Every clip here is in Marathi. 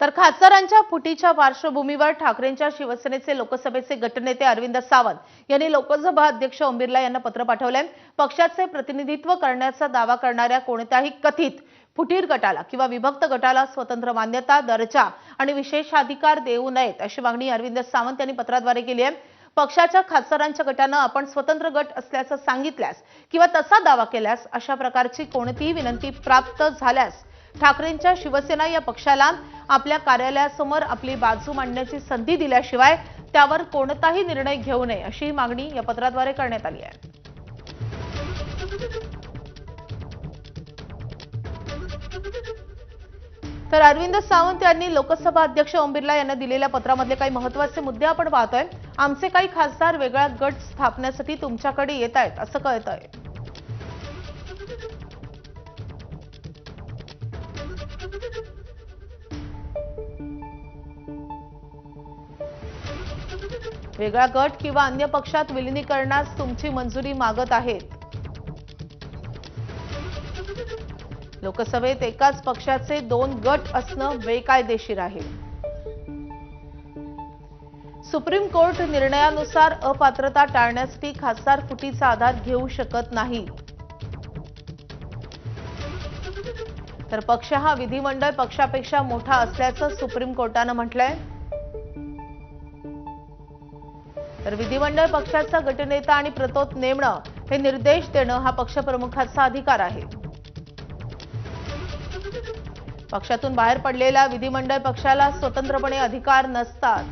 तर खासदारांच्या फुटीच्या पार्श्वभूमीवर ठाकरेंच्या शिवसेनेचे लोकसभेचे गटनेते अरविंद सावंत यांनी लोकसभा अध्यक्ष ओम बिर्ला यांना पत्र पाठवले। पक्षाचे प्रतिनिधित्व करण्याचा दावा करणाऱ्या कोणत्याही कथित फुटीर गटाला किंवा विभक्त गटाला स्वतंत्र मान्यता, दर्जा आणि विशेषाधिकार देऊ नयेत अशी मागणी अरविंद सावंत यांनी पत्राद्वारे केली आहे। पक्षाच्या खासदारांच्या गटाने आपण स्वतंत्र गट असल्याचं सांगितल्यास किंवा तसा दावा केल्यास अशा प्रकारची कोणतीही विनंती प्राप्त झाल्यास ठाकरेंच्या शिवसेना या पक्षाला आपल्या कार्यालयासमोर आपली बाजू मांडण्याची संधी दिल्याशिवाय त्यावर कोणताही निर्णय घेऊ नये अशी मागणी या पत्राद्वारे करण्यात आली आहे। तर अरविंद सावंत यांनी लोकसभा अध्यक्ष ओम बिर्ला यांना दिलेल्या पत्रामधले काही महत्त्वाचे मुद्दे आपण पाहतोय। आमचे काही खासदार वेगळा गट स्थापण्यासाठी तुमच्याकडे येत आहेत असं कळतंय। वेगळा गट किंवा अन्य पक्षात विलीनीकरणास तुमची मंजुरी मागत आहेत। लोकसभेत एकाच पक्षाचे 2 गट असणं बेकायदेशीर आहे। सुप्रीम कोर्ट निर्णयानुसार अपात्रता टाळण्यासाठी खासदार फुटीचा आधार घेऊ शकत नाही। तर पक्ष हा विधिमंडळ पक्षापेक्षा मोठा असल्याचं सुप्रीम कोर्टानं म्हटलंय। तर विधिमंडळ पक्षाचा गटनेता आणि प्रतोद नेमणं हे निर्देश देणं हा पक्षप्रमुखाचा अधिकार आहे। पक्षातून बाहेर पडलेल्या विधिमंडळ पक्षाला स्वतंत्रपणे अधिकार नसतात।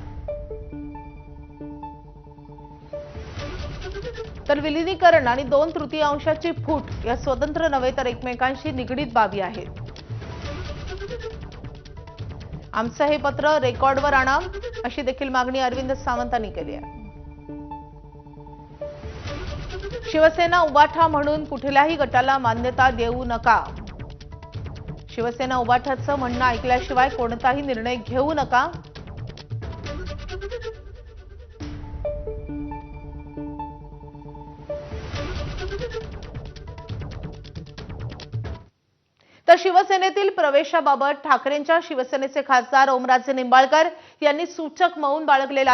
तर विलीनीकरण आणि 2/3 फूट या स्वतंत्र नव्हे तर एकमेकांशी निगडीत बाबी आहेत। आमचं हे पत्र रेकॉर्डवर आणा अशी देखील मागणी अरविंद सावंतांनी केली आहे। शिवसेना उबाठा म्हणून कुठल्याही गटाला मान्यता देऊ नका। शिवसेना उबाठाचं म्हणणं ऐकल्याशिवाय कोणताही निर्णय घेऊ नका। तर शिवसेनेतील प्रवेशाबाबत ठाकरेंच्या शिवसेनेचे खासदार ओमराजे निंबाळकर यांनी सूचक मौन बाळगलेलं आहे।